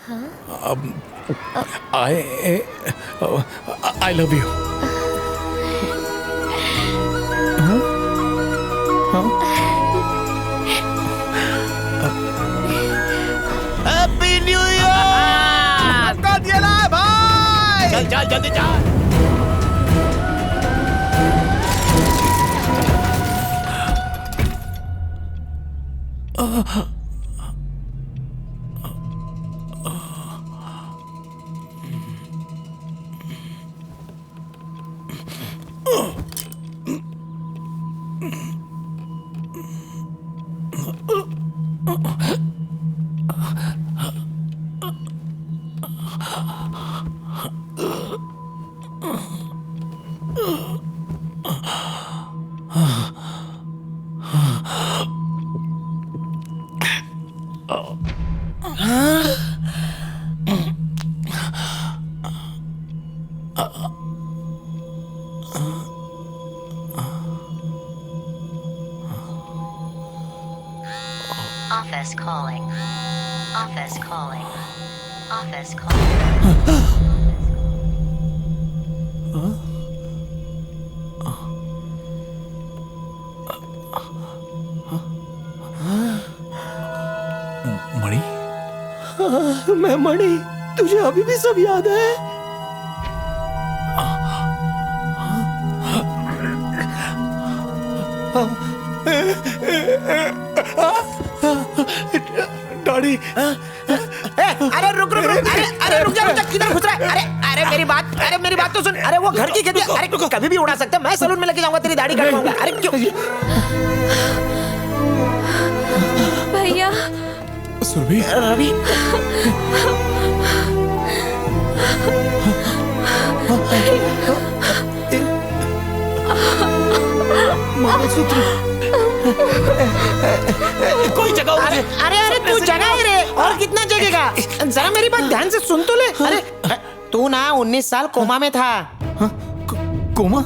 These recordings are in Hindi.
I love you. Happy new year. का दिया ना भाई। चल चल जल्दी चल। Office calling. Office calling. Office calling. मणि, मैं मणि, तुझे अभी भी सब याद है? डैडी। अरे रुक रुक रुक। अरे रुक जा किधर घुस रहा है? अरे मेरी बात तो सुन। अरे वो घर की खेती। अरे कभी भी उड़ा सकता है। मैं सैलून में लेके जाऊंगा, तेरी दाढ़ी कटवाऊंगा। अरे क्यों? भैया। सुरभि। रवि। कोई जगह। अरे तू जगह ही रे। और कितना जगेगा? जरा मेरी बात ध्यान से सुन तो ले। अरे तू ना 19 साल कोमा में था। कोमा?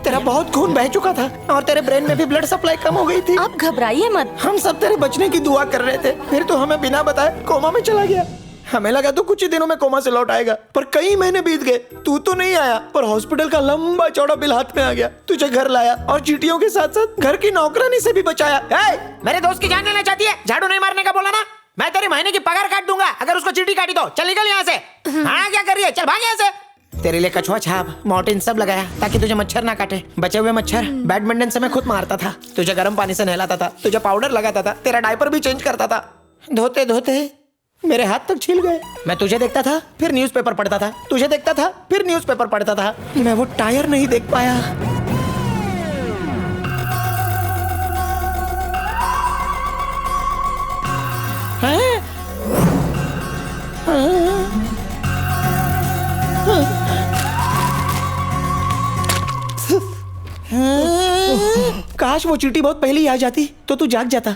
तेरा बहुत खून बह चुका था और तेरे ब्रेन में भी ब्लड सप्लाई कम हो गई थी। आप घबराइए मत। हम सब तेरे बचने की दुआ कर रहे थे, फिर तो हमें बिना बताए कोमा में चला गया। हमें लगा तो कुछ ही दिनों में कोमा से लौट आएगा, पर कई महीने बीत गए, तू तो नहीं आया। पर हॉस्पिटल का लंबा चौड़ा बिल हाथ में आ गया, तुझे घर लाया और चीटियों के साथ साथ घर की नौकरानी से भी बचाया। मेरे दोस्त की जान लेना चाहती है? झाड़ू नहीं मारने का बोला ना। मैं तेरी महीने की पगार काट दूंगा अगर उसको चीटी काटी तो। चल निकल यहाँ से। हाँ क्या कर रही है? चल भाग यहाँ से। तेरे लिए कछुआ छाप, मॉर्टिन सब लगाया ताकि तुझे मच्छर ना काटे। बचे हुए मच्छर बैडमिंटन से मैं खुद मारता था, तुझे गर्म पानी से नहलाता था, तुझे पाउडर लगाता था, तेरा डायपर भी चेंज करता था। धोते धोते मेरे हाथ तक छिल गए। मैं तुझे देखता था, फिर न्यूज़पेपर पढ़ता था, तुझे देखता था, फिर न्यूज़पेपर पढ़ता था। मैं वो टायर नहीं देख पाया। काश वो चींटी बहुत पहले ही आ जाती तो तू जाग जाता।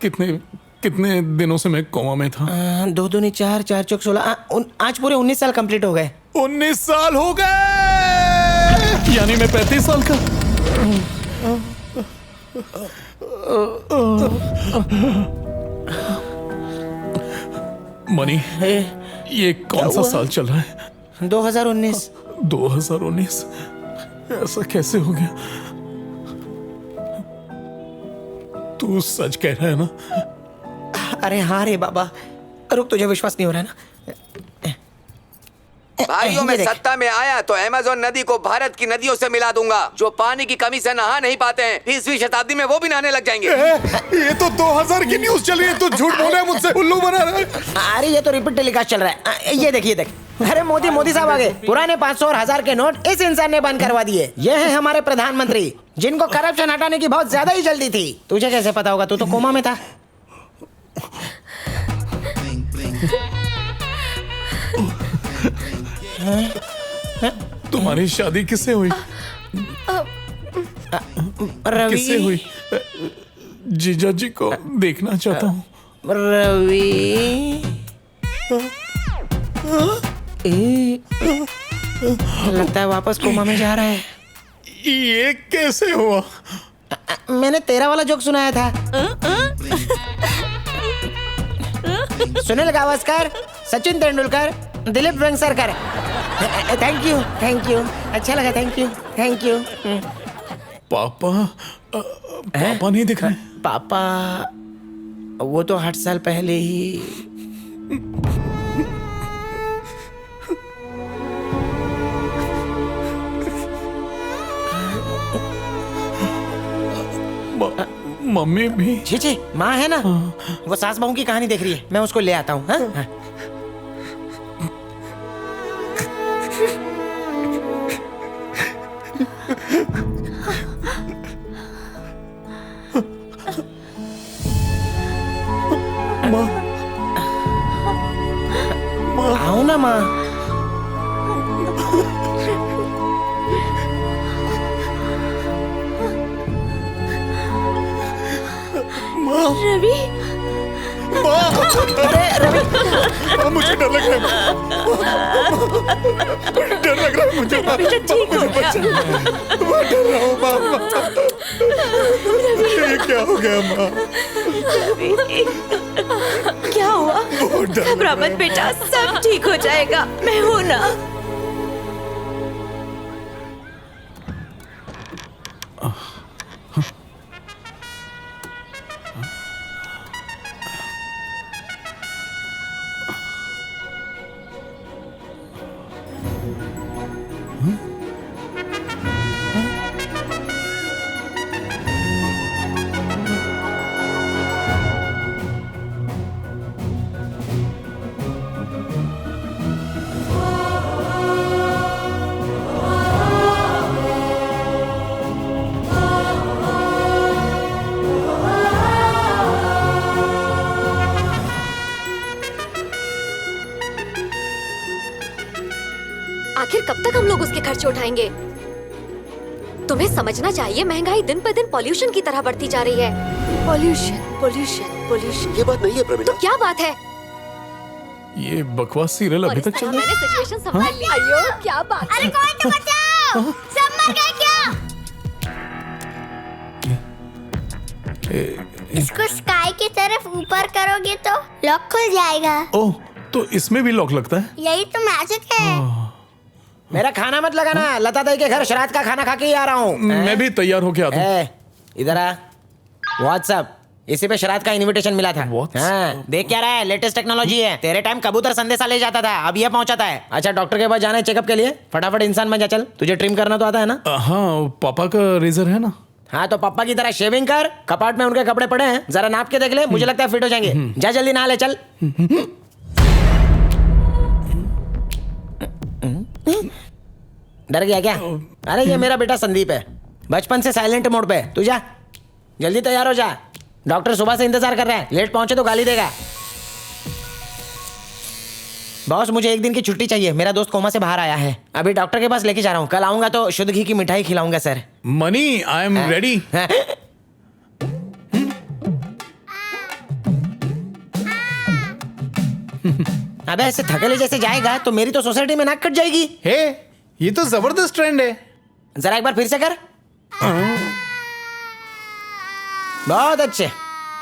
कितने दिनों से मैं कोमा में था? 2 दूनी 4, 4 चौक 16। आज पूरे 19 साल कंप्लीट हो गए। 19 साल हो गए, यानी मैं 35 साल का। मणि, ये कौन सा साल चल रहा है? 2019। 2019? ऐसा कैसे हो गया? तू सच कह रहा है ना? अरे हाँ रे बाबा। रुक, तुझे विश्वास नहीं हो रहा है ना? भाइयों, मैं सत्ता में आया तो अमेज़न नदी को भारत की नदियों से मिला दूंगा। जो पानी की कमी से नहा नहीं पाते हैं, 20वीं शताब्दी में वो भी नहाने लग जाएंगे। ये तो 2000 की न्यूज़ चल रही है, तू झूठ बोल रहा है, मुझसे उल्लू बना रहा है। अरे ये तो रिपीट टेलीकास्ट चल रहा है। ये देख। अरे मोदी साहब आ गए। पुराने 500 और 1000 के नोट इस इंसान ने बंद करवा दिए। ये है हमारे प्रधानमंत्री, जिनको करप्शन हटाने की बहुत ज्यादा ही जल्दी थी। तुझे कैसे पता होगा? तू तो कोमा में था। तुम्हारी शादी किससे हुई? रवि। किससे हुई? जीजा जी को देखना चाहता हूँ। रवि। लगता है वापस कोमा में जा रहा है। ये कैसे हुआ? मैंने तेरा वाला जोक सुनाया था। Sunil Gavaskar, Sachin Tendulkar, Dilip Vengsarkar. Thank you, thank you, अच्छा लगा, थैंक यू, थैंक यू। पापा पापा नहीं दिख रहे। पापा वो तो 8 साल पहले ही। मम्मी भी। जी जी, माँ है ना, वो सास बहू की कहानी देख रही है, मैं उसको ले आता हूँ। हाँ? आओ ना माँ। रवि, अरे रवि, मुझे डर लग रहा है, डर लग रहा है मुझे। बेटा ठीक हो गया। मैं डर रहा हूँ माँ। ये क्या हो गया माँ? क्या हुआ? बहुत डर लग घबरा रहा मत है। बेटा, सब ठीक हो जाएगा, मैं हूं ना। आखिर कब तक हम लोग उसके खर्चे उठाएंगे? तुम्हें समझना चाहिए, महंगाई दिन पर दिन पॉल्यूशन की तरह बढ़ती जा रही है। Pollution, pollution, pollution. ये बात नहीं है प्रवीणा। तो क्या बात है? ये बकवास सीरियल और अभी इस तक तरह चल रहा मैंने सिचुएशन संभाल ली। अयो क्या बात है? अरे कोई तो बचाओ, सब मर गए क्या? है। इसको स्काई की तरफ ऊपर करोगे तो लॉक खुल जाएगा। ओह, तो इसमें भी लॉक लगता है? यही तो मैजिक है। मेरा खाना मत लगाना, लता दाई के घर श्राद्ध का खाना खा के ही आ रहा हूँ। मैं भी तैयार होके आता हूँ। इधर आ। व्हाट्सएप, इसी पे श्राद्ध का इनविटेशन मिला था। WhatsApp? हाँ, देख क्या रहा है, लेटेस्ट टेक्नोलॉजी है। तेरे टाइम कबूतर संदेशा ले जाता था, अब ये पहुंचाता है। अच्छा, डॉक्टर के पास जाना है चेकअप के लिए, फटाफट इंसान बन जा। चल, तुझे ट्रिम करना तो आता है ना? हाँ, पापा का रेजर है ना? हाँ, तो पापा की तरह शेविंग कर। कपाट में उनके कपड़े पड़े हैं, जरा नाप के देख ले, मुझे लगता है फिट हो जाएंगे। जा जल्दी नहा ले, चल। डर गया क्या? अरे ये मेरा बेटा संदीप है, बचपन से साइलेंट मोड पे। तू जा, जल्दी तैयार हो जा, डॉक्टर सुबह से इंतजार कर रहा है, लेट पहुंचे तो गाली देगा। बॉस, मुझे 1 दिन की छुट्टी चाहिए, मेरा दोस्त कोमा से बाहर आया है, अभी डॉक्टर के पास लेके जा रहा हूँ। कल आऊंगा तो शुद्ध घी की मिठाई खिलाऊंगा sir. Money, I am ready. अबे ऐसे थकेले जैसे जाएगा तो मेरी तो सोसाइटी में नाक कट जाएगी। हे, ये तो जबरदस्त ट्रेंड है। जरा एक बार फिर से कर। बहुत अच्छे,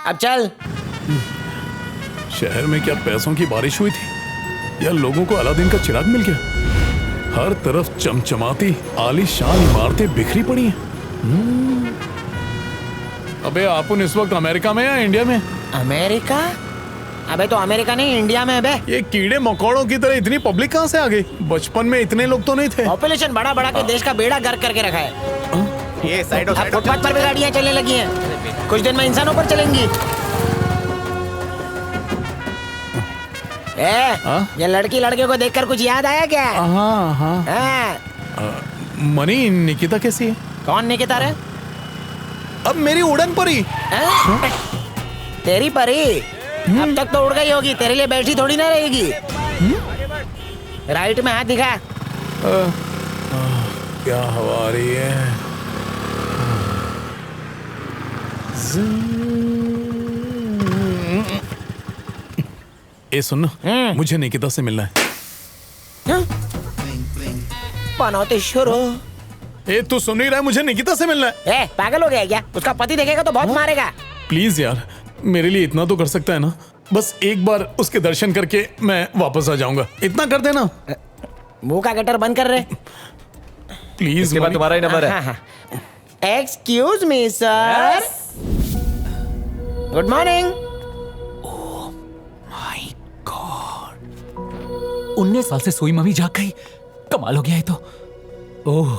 अब चल। शहर में क्या पैसों की बारिश हुई थी या लोगों को अलादीन का चिराग मिल गया? हर तरफ चमचमाती आलीशान इमारतें बिखरी पड़ी हैं। अबे आपन इस वक्त अमेरिका में या इंडिया में? अमेरिका? अबे तो अमेरिका नहीं, इंडिया में है बे। ये कीड़े मकोड़ों की तरह इतनी पब्लिक कहाँ से आ गई? बचपन में इतने लोग तो नहीं थे। पॉपुलेशन बढ़ा बढ़ा के देश का बेड़ा गर्क करके रखा है। ये साइड अब फुटपाथ पर भी गाड़ियां चलने लगी हैं, कुछ दिन में इंसानों पर चलेंगी। ये लड़की लड़के को देखकर कुछ याद आया क्या? हाँ हाँ। हाँ। मनी, निकिता कैसी है? कौन निकिता रे? अब मेरी उड़न परी। तेरी परी अब तक तो उड़ गई होगी, तेरे लिए बैठी थोड़ी ना रहेगी। राइट में हाथ दिखा। क्या हवा आ रही है? ए सुन ना, मुझे निकिता से मिलना है। पनौती शुरू। ए तू सुन नहीं रहा है? मुझे निकिता से मिलना है। पागल हो गया क्या? उसका पति देखेगा तो बहुत मारेगा। प्लीज यार, मेरे लिए इतना तो कर सकता है ना? बस एक बार उसके दर्शन करके मैं वापस आ जाऊंगा, इतना कर देना मुंह का गटर बंद कर रहे। प्लीज। इसके बाद तुम्हारा ही नंबर है। Excuse me sir, good morning. 19 साल से सोई मम्मी जाग गई, कमाल हो गया है तो। ओह,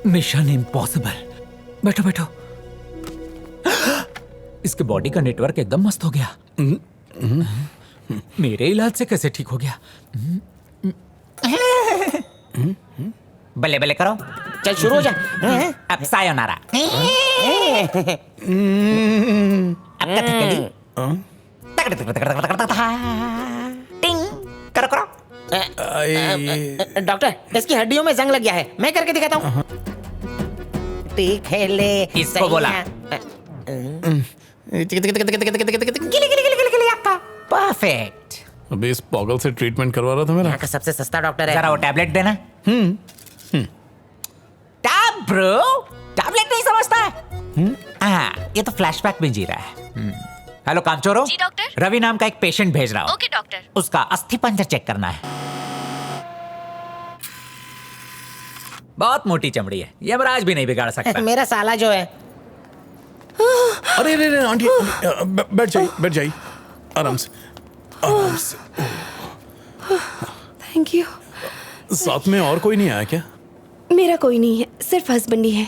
मिशन इम्पॉसिबल। बैठो बैठो। इसके बॉडी का नेटवर्क एकदम मस्त हो गया। मेरे इलाज से कैसे ठीक हो गया? बल्ले बल्ले करो। चल शुरू हो जा। अब सायोनारा। करो करो। डॉक्टर, इसकी हड्डियों में जंग लग गया है, मैं करके दिखाता हूँ। ठीक है, ले इसको बोला। परफेक्ट। अबे इस पागल से ट्रीटमेंट करवा रहा था मेरा। यहाँ का सबसे सस्ता डॉक्टर है। जरा वो टैबलेट देना। टैब ब्रो, टैबलेट नहीं समझता है। हाँ, ये तो फ्लैशबैक में जी रहा है। हेलो कामचोरो। जी डॉक्टर। रवि नाम का एक पेशेंट भेज रहा हूँ। Okay doctor. उसका अस्थि पंजर चेक करना है। बहुत मोटी चमड़ी है, यमराज भी नहीं बिगाड़ सकता। मेरा साला जो है। अरे अरे अरे आंटी, बैठ जाइए, बैठ जाइए, आराम से, आराम से। Thank you. साथ में और कोई नहीं आया क्या? मेरा कोई नहीं है, सिर्फ हस्बैंड ही है,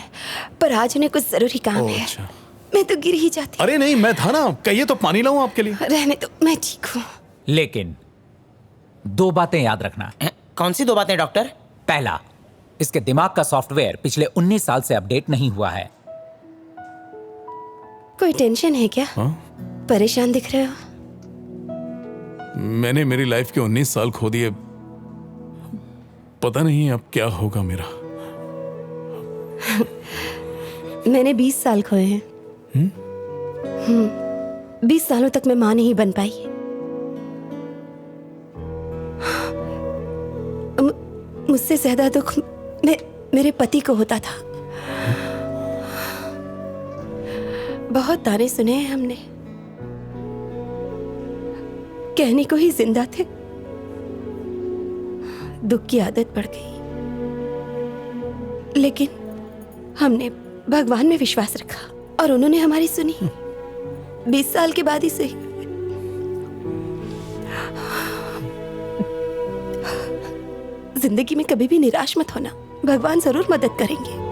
पर आज उन्हें कुछ जरूरी काम ओह, है। अच्छा। मैं तो गिर ही जाती। अरे नहीं, मैं था ना, कहिए तो पानी लाऊं आपके लिए। रहने तो, मैं ठीक हूँ। लेकिन 2 बातें याद रखना। कौन सी 2 बातें डॉक्टर? पहला, इसके दिमाग का सॉफ्टवेयर पिछले 19 साल से अपडेट नहीं हुआ है। कोई टेंशन है क्या? परेशान दिख रहे हो। मैंने मेरी लाइफ के 19 साल खो दिए, पता नहीं अब क्या होगा मेरा। मैंने 20 साल खोए हैं। 20 सालों तक मैं मां नहीं बन पाई। मुझसे ज्यादा दुख मेरे पति को होता था। बहुत ताने सुने हैं हमने, कहने को ही जिंदा थे। दुख की आदत पड़ गई, लेकिन हमने भगवान में विश्वास रखा और उन्होंने हमारी सुनी। 20 साल के बाद ही सही। जिंदगी में कभी भी निराश मत होना, भगवान जरूर मदद करेंगे।